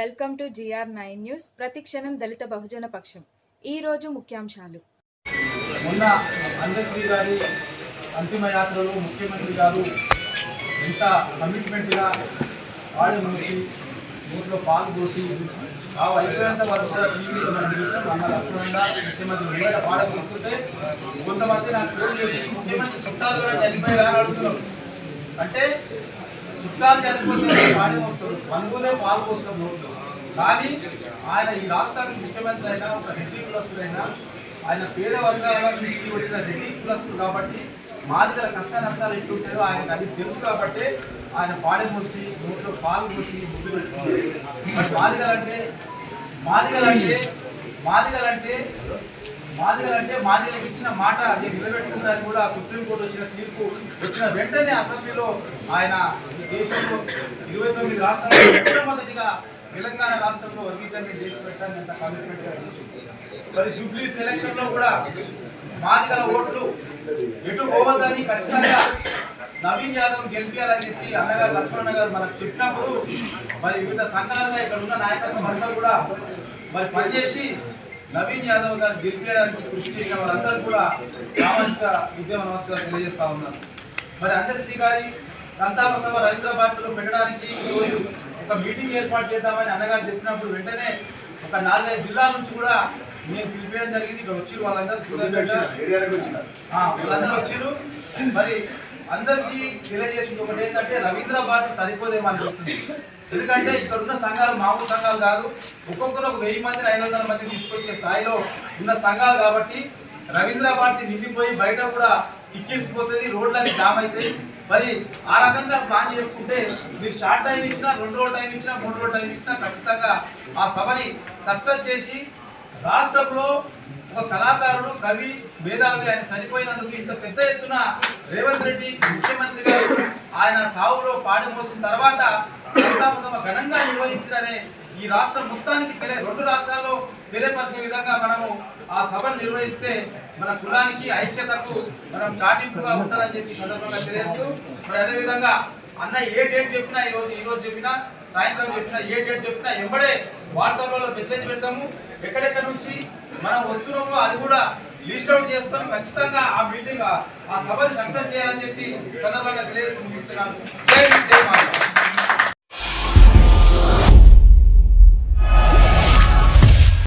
Welcome to GR9 news. ప్రతిక్షణం దళిత బహుజన పక్షం. ఈ రోజు ముఖ్యాంశాలు. మొన్న అందశ్రీ గారి అంతిమ యాత్రలో ముఖ్యమంత్రి గారు ఎంత కమిట్మెంట్గా ఆడి మూసి ఊరిలో పాల్గొసి అయిపోయేంత వరకు టీవీలో మన లక్ష్మణంగా ముఖ్యమంత్రి వేరే పాడగొస్తుంటే కొంతమంది నాకు ఫోన్ చేసి ముఖ్యమంత్రి చుట్టాలు కూడా చనిపోయారని అడుగుతున్నారు. అంటే చుట్టాలు చనిపోతే పాడి వస్తారు, బంధువులే పాల్గొస్తారు. కానీ ఆయన ఈ రాష్ట్రానికి ముఖ్యమంత్రి అయినా ఒక రెడ్డి కులస్తుడైనా ఆయన పేద వర్గాల నుంచి వచ్చిన రెడ్డి కులస్తుడు కాబట్టి మాదిగల కష్ట నష్టాలు ఎట్లుంటాయో ఆయనకు అది తెలుసు కాబట్టి ఆయన పాడి మూసి నోట్లో పాలు మూసి ముద్దు పెట్టుకున్నారు. మాదిగలకు ఇచ్చిన మాట అది నిలబెట్టుకుందని కూడా సుప్రీంకోర్టు వచ్చిన తీర్పు వచ్చిన వెంటనే అసెంబ్లీలో ఆయన దేశంలో 29 రాష్ట్రాల్లో మొట్టమొదటిగా తెలంగాణ రాష్ట్రంలో వర్గీకరణ చేసి పెట్టాలని ఎంత కమిట్మెంట్గా మరి జూబ్లీస్ ఎలక్షన్ లో కూడా మాదిగల ఓట్లు ఎటు పోవద్దని ఖచ్చితంగా నవీన్ యాదవ్ గెలిపించాలని చెప్పి అన్నగారు లక్ష్మణ గారు మనకు చెప్పినప్పుడు మరి వివిధ సంఘాలుగా ఇక్కడ ఉన్న నాయకత్వం అంతా కూడా మరి పనిచేసి నవీన్ యాదవ్ గారు గెలిపించడానికి కృషి చేసిన వాళ్ళందరూ కూడా సామాజిక ఉద్యమవంతులుగా తెలియజేస్తా ఉన్నారు. మరి అందశ్రీ గారి సంతాప సభ రవీంద్రబాద్లో పెట్టడానికి ఈరోజు ఒక మీటింగ్ ఏర్పాటు చేద్దామని అన్నగారు చెప్పినప్పుడు వెంటనే ఒక 4-5 జిల్లాల నుంచి కూడా మేము పిలిపేయడం జరిగింది. ఇక్కడ వచ్చి వాళ్ళందరూ వచ్చారు. మరి అందరికీ తెలియజేసింది ఒకటి ఏంటంటే రవీంద్రబాద్ సరిపోదేమో అనిపిస్తుంది. ఎందుకంటే ఇక్కడ ఉన్న సంఘాలు మామూలు సంఘాలు కాదు, ఒక్కొక్కరు ఒక 1000 మంది 500 మంది తీసుకొచ్చే స్థాయిలో ఉన్న సంఘాలు కాబట్టి రవీంద్రబాద్ నిండిపోయి బయట కూడా టిక్కిసిపోతుంది, రోడ్లన్నీ జామ్ అవుతాయి. మరి ఆ రకంగా ప్లాన్ చేసుకుంటే మీరు షార్ట్ టైం ఇచ్చినా 2 రోజులు టైం ఇచ్చినా 3 రోజులు టైం ఇచ్చినా ఖచ్చితంగా ఆ సభని సక్సెస్ చేసి రాష్ట్రంలో ఒక కళాకారుడు కవి మేధావి ఆయన చనిపోయినందుకు ఇంత పెద్ద ఎత్తున రేవంత్ రెడ్డి ముఖ్యమంత్రి గారు ఆయన సావులో పాడి మోసిన తర్వాత సంతాప సభ ఘనంగా నిర్వహించారనే ఈ రాష్ట్రం మొత్తానికి 2 రాష్ట్రాల్లో తెలియపరిచే విధంగా మనము ఆ సభను నిర్వహిస్తే మన కులానికి ఐక్యతకు మనం చాటింపుగా ఉంటుందని చెప్పి సందర్భంగా తెలియజేస్తూ మరి అదేవిధంగా అన్న ఏ డేట్ చెప్పినా ఈరోజు చెప్పినా సాయంత్రం చెప్పినా ఏ డేట్ చెప్పినా ఎంబడే వాట్సాప్లో మెసేజ్ పెడతాము. ఎక్కడెక్కడ నుంచి మనం వస్తున్నామో అది కూడా లిస్ట్ అవుట్ చేసుకొని ఖచ్చితంగా ఆ మీటింగ్ ఆ సభని సక్సెస్ చేయాలని చెప్పి సందర్భంగా తెలియజేస్తూ ముగిస్తున్నాను. జై మాతా.